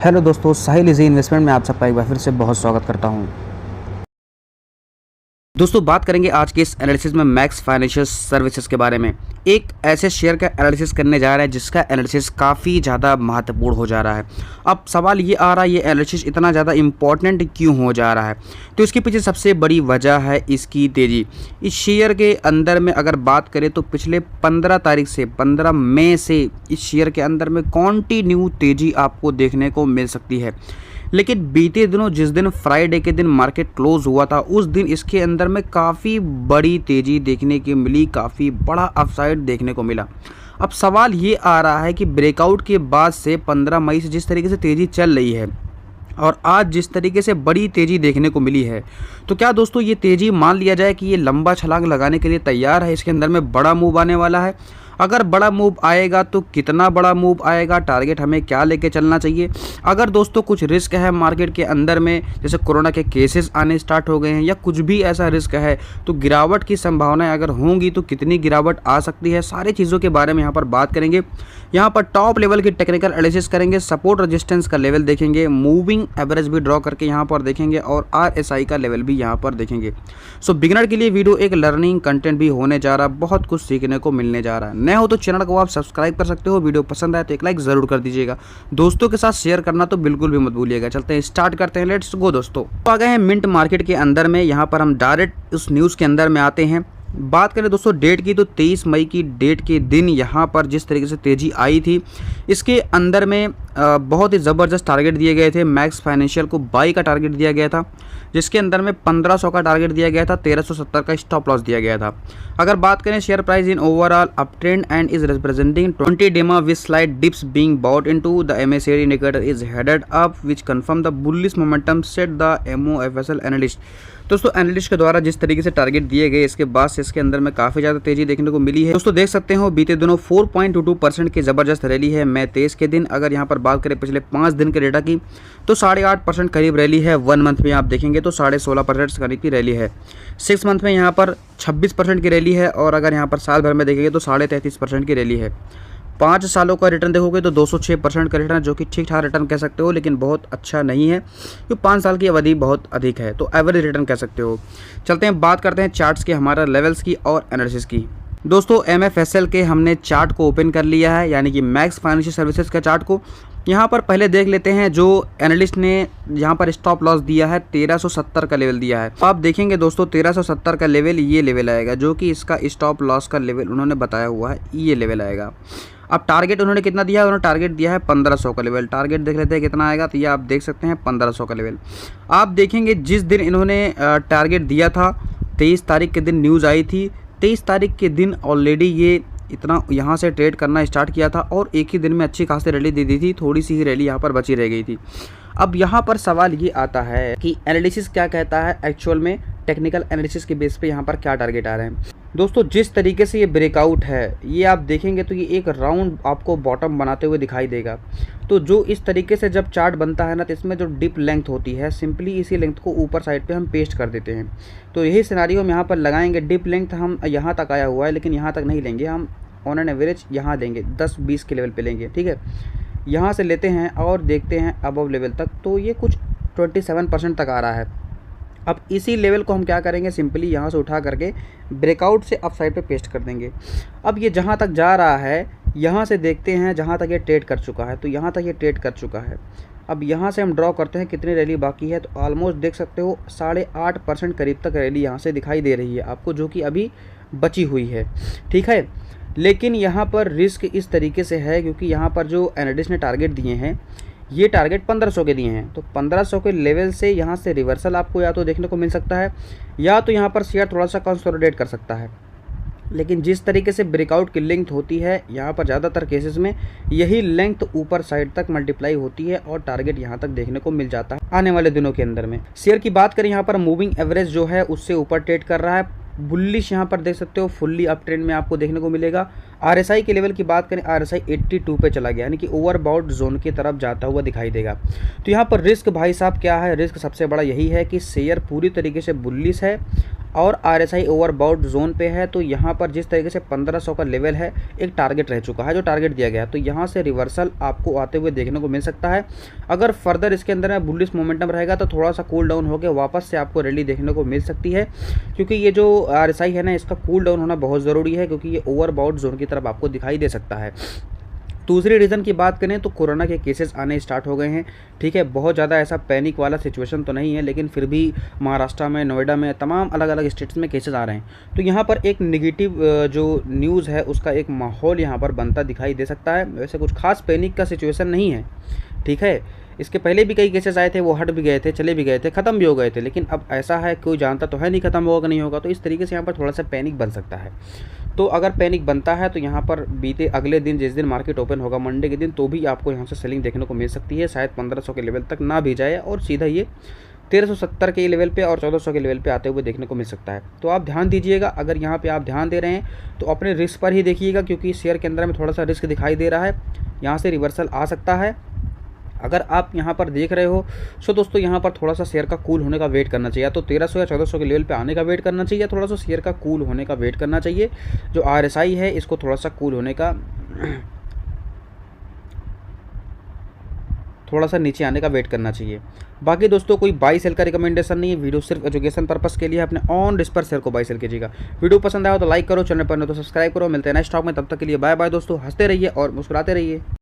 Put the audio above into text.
Hello दोस्तों, साहिल easy investment में आप सबका एक बार फिर से बहुत स्वागत करता हूं। दोस्तों, बात करेंगे आज के इस एनालिसिस में मैक्स फाइनेंशियल सर्विसेज के बारे में। एक ऐसे शेयर का एनालिसिस करने जा रहे हैं जिसका एनालिसिस काफ़ी ज़्यादा महत्वपूर्ण हो जा रहा है। अब सवाल ये आ रहा है, ये एनालिसिस इतना ज़्यादा इम्पॉर्टेंट क्यों हो जा रहा है? तो इसके पीछे सबसे बड़ी वजह है इसकी तेज़ी। इस शेयर के अंदर में अगर बात करें तो पिछले 15 तारीख से 15 मई से इस शेयर के अंदर में कॉन्टिन्यू तेज़ी आपको देखने को मिल सकती है। लेकिन बीते दिनों जिस दिन फ्राइडे के दिन मार्केट क्लोज हुआ था, उस दिन इसके अंदर में काफ़ी बड़ी तेज़ी देखने की मिली, काफ़ी बड़ा अपसाइड देखने को मिला। अब सवाल ये आ रहा है कि ब्रेकआउट के बाद से 15 मई से जिस तरीके से तेज़ी चल रही है और आज जिस तरीके से बड़ी तेज़ी देखने को मिली है, तो क्या दोस्तों ये तेज़ी मान लिया जाए कि ये लंबा छलांग लगाने के लिए तैयार है? इसके अंदर में बड़ा मूव आने वाला है। अगर बड़ा मूव आएगा तो कितना बड़ा मूव आएगा, टारगेट हमें क्या लेके चलना चाहिए? अगर दोस्तों कुछ रिस्क है मार्केट के अंदर में, जैसे कोरोना के केसेस आने स्टार्ट हो गए हैं या कुछ भी ऐसा रिस्क है, तो गिरावट की संभावनाएं अगर होंगी तो कितनी गिरावट आ सकती है, सारी चीज़ों के बारे में यहाँ पर बात करेंगे। यहाँ पर टॉप लेवल की टेक्निकल एनालिसिस करेंगे, सपोर्ट रेजिस्टेंस का लेवल देखेंगे, मूविंग एवरेज भी ड्रॉ करके यहाँ पर देखेंगे और RSI का लेवल भी यहाँ पर देखेंगे। सो बिगिनर के लिए वीडियो एक लर्निंग कंटेंट भी होने जा रहा है, बहुत कुछ सीखने को मिलने जा रहा है। नए हो तो चैनल को आप सब्सक्राइब कर सकते हो, वीडियो पसंद आए तो एक लाइक ज़रूर कर दीजिएगा, दोस्तों के साथ शेयर करना तो बिल्कुल भी मत भूलिएगा। चलते हैं, स्टार्ट करते हैं, लेट्स गो दोस्तों। तो आ गए हैं मिंट मार्केट के अंदर में, यहाँ पर हम डायरेक्ट उस न्यूज़ के अंदर में आते हैं। बात करें दोस्तों डेट की, तो 23 मई की डेट के दिन यहाँ पर जिस तरीके से तेज़ी आई थी, इसके अंदर में बहुत ही ज़बरदस्त टारगेट दिए गए थे। मैक्स फाइनेंशियल को बाई का टारगेट दिया गया था, जिसके अंदर में 1500 का टारगेट दिया गया था, 1370 का स्टॉप लॉस दिया गया था। अगर बात करें share price in overall up trend and is representing 20 DEMA with slide dips being bought into the MACD indicator is headed up which confirm the bullish momentum set the MOFSL analyst. दोस्तों analyst के द्वारा जिस तरीके से target दिए गए, इसके बाद से इसके अंदर में काफ़ी ज़्यादा तेज़ी देखने को मिली है। दोस्तों देख सकते हो बीते दिनों 4.22% की ज़बरदस्त रैली है मई 23 के दिन। अगर यहाँ पर बात करें पिछले 5 दिन के डेटा की, तो 8.5% करीब रैली है। 1 मंथ में आप देखेंगे तो 16.5% करीब की रैली है। 6 मंथ में यहाँ पर 26% की रैली है और अगर यहाँ पर साल भर में देखेंगे तो 33.5% की रैली है। 5 सालों का रिटर्न देखोगे तो 206% का रिटर्न, जो कि ठीक ठाक रिटर्न कह सकते हो, लेकिन बहुत अच्छा नहीं है क्योंकि 5 साल की अवधि बहुत अधिक है, तो एवरेज रिटर्न कह सकते हो। चलते हैं, बात करते हैं चार्ट्स के, हमारा लेवल्स की और एनालिसिस की। दोस्तों MFSL के हमने चार्ट को ओपन कर लिया है, यानी कि मैक्स फाइनेंशियल सर्विसेज का चार्ट को। यहाँ पर पहले देख लेते हैं जो एनालिस्ट ने यहाँ पर स्टॉप लॉस दिया है, 1370 का लेवल दिया है। आप देखेंगे दोस्तों 1370 का लेवल, ये लेवल आएगा जो कि इसका स्टॉप लॉस का लेवल उन्होंने बताया हुआ है, ये लेवल आएगा। अब टारगेट उन्होंने कितना दिया है? उन्होंने टारगेट दिया है 1500 का लेवल। टारगेट देख लेते हैं कितना आएगा, तो ये आप देख सकते हैं 1500 का लेवल। आप देखेंगे जिस दिन इन्होंने टारगेट दिया था, 23 तारीख के दिन न्यूज़ आई थी, 23 तारीख के दिन ऑलरेडी ये इतना यहाँ से ट्रेड करना स्टार्ट किया था और एक ही दिन में अच्छी खासी रैली दे दी थी, थोड़ी सी ही रैली यहाँ पर बची रह गई थी। अब यहाँ पर सवाल ये आता है कि एनालिसिस क्या कहता है, एक्चुअल में टेक्निकल एनालिसिस के बेस पे यहाँ पर क्या टारगेट आ रहे हैं। दोस्तों जिस तरीके से ये ब्रेकआउट है, ये आप देखेंगे तो ये एक राउंड आपको बॉटम बनाते हुए दिखाई देगा। तो जो इस तरीके से जब चार्ट बनता है ना, तो इसमें जो डिप लेंथ होती है, सिंपली इसी लेंथ को ऊपर साइड पे हम पेस्ट कर देते हैं। तो यही सिनारियो हम यहाँ पर लगाएंगे। डिप लेंथ हम यहाँ तक आया हुआ है, लेकिन यहाँ तक नहीं लेंगे, हम ऑन एन एवरेज यहाँ देंगे, 10-20 के लेवल पे लेंगे, ठीक है। यहाँ से लेते हैं और देखते हैं अबव लेवल तक, तो ये कुछ 27% तक आ रहा है। अब इसी लेवल को हम क्या करेंगे, सिंपली यहाँ से उठा करके ब्रेकआउट से अप साइड पे पेस्ट कर देंगे। अब ये जहाँ तक जा रहा है, यहाँ से देखते हैं जहाँ तक ये ट्रेड कर चुका है, तो यहाँ तक ये ट्रेड कर चुका है। अब यहाँ से हम ड्रॉ करते हैं कितनी रैली बाकी है, तो ऑलमोस्ट देख सकते हो 8.5% करीब तक रैली यहाँ से दिखाई दे रही है आपको, जो कि अभी बची हुई है, ठीक है। लेकिन यहाँ पर रिस्क इस तरीके से है क्योंकि यहाँ पर जो एनालिस्ट ने टारगेट दिए हैं, ये टारगेट 1500 के दिए हैं, तो 1500 के लेवल से यहाँ से रिवर्सल आपको या तो देखने को मिल सकता है, या तो यहाँ पर शेयर थोड़ा सा कंसोलिडेट कर सकता है। लेकिन जिस तरीके से ब्रेकआउट की लेंथ होती है, यहाँ पर ज़्यादातर केसेस में यही लेंथ ऊपर साइड तक मल्टीप्लाई होती है और टारगेट यहाँ तक देखने को मिल जाता है आने वाले दिनों के अंदर में। शेयर की बात करें, यहाँ पर मूविंग एवरेज जो है उससे ऊपर ट्रेड कर रहा है। बुलिश यहाँ पर देख सकते हो, फुल्ली अप ट्रेंड में आपको देखने को मिलेगा। RSI के लेवल की बात करें, RSI 82 पे चला गया, यानी कि ओवरबॉट जोन की तरफ जाता हुआ दिखाई देगा। तो यहाँ पर रिस्क भाई साहब क्या है, रिस्क सबसे बड़ा यही है कि शेयर पूरी तरीके से बुलिश है और RSI ओवरबॉट जोन पे है। तो यहाँ पर जिस तरीके से 1500 का लेवल है, एक टारगेट रह चुका है जो टारगेट दिया गया है, तो यहाँ से रिवर्सल आपको आते हुए देखने को मिल सकता है। अगर फर्दर इसके अंदर में बुलिश मोमेंटम रहेगा तो थोड़ा सा कूल डाउन होकर वापस से आपको रैली देखने को मिल सकती है, क्योंकि ये जो RSI है ना, इसका कूल डाउन होना बहुत ज़रूरी है, क्योंकि ये ओवरबॉट जोन की तरफ आपको दिखाई दे सकता है। दूसरी रीज़न की बात करें तो कोरोना के केसेस आने स्टार्ट हो गए हैं। ठीक है, बहुत ज़्यादा ऐसा पैनिक वाला सिचुएशन तो नहीं है, लेकिन फिर भी महाराष्ट्र में, नोएडा में, तमाम अलग अलग स्टेट्स में केसेस आ रहे हैं। तो यहाँ पर एक नेगेटिव जो न्यूज़ है उसका एक माहौल यहाँ पर बनता दिखाई दे सकता है। वैसे कुछ खास पैनिक का सिचुएशन नहीं है। ठीक है, इसके पहले भी कई केसेस आए थे, वो हट भी गए थे, चले भी गए थे, ख़त्म भी हो गए थे, लेकिन अब ऐसा है कोई जानता तो है नहीं ख़त्म होगा कि नहीं होगा। तो इस तरीके से यहाँ पर थोड़ा सा पैनिक बन सकता है। तो अगर पैनिक बनता है तो यहाँ पर बीते अगले दिन, जिस दिन मार्केट ओपन होगा मंडे के दिन, तो भी आपको यहाँ से सेलिंग देखने को मिल सकती है। शायद 1500 के लेवल तक ना भी जाए और सीधा ये 1370 के लेवल पे और 1400 के लेवल पे आते हुए देखने को मिल सकता है। तो आप ध्यान दीजिएगा, अगर यहाँ पे आप ध्यान दे रहे हैं तो अपने रिस्क पर ही देखिएगा, क्योंकि शेयर के अंदर में थोड़ा सा रिस्क दिखाई दे रहा है, यहाँ से रिवर्सल आ सकता है। अगर आप यहाँ पर देख रहे हो सो दोस्तों, यहाँ पर थोड़ा सा शेयर का कूल होने का वेट करना चाहिए। तो 1300 या 1400 के लेवल पे आने का वेट करना चाहिए, थोड़ा सा शेयर का कूल होने का वेट करना चाहिए। जो RSI है इसको थोड़ा सा कूल होने का, थोड़ा सा नीचे आने का वेट करना चाहिए। बाकी दोस्तों कोई बाई सेल का रिकमेंडेशन नहीं है, वीडियो सिर्फ एजुकेशन पर्पस के लिए। अपने ऑन रिस्क पर शेयर को बाई सेल कीजिएगा। वीडियो पसंद आया तो लाइक करो, चैनल पर नहीं तो सब्सक्राइब करो। मिलते हैं नेक्स्ट टॉक में, तब तक के लिए बाय बाय दोस्तों। हंसते रहिए और मुस्कुराते रहिए।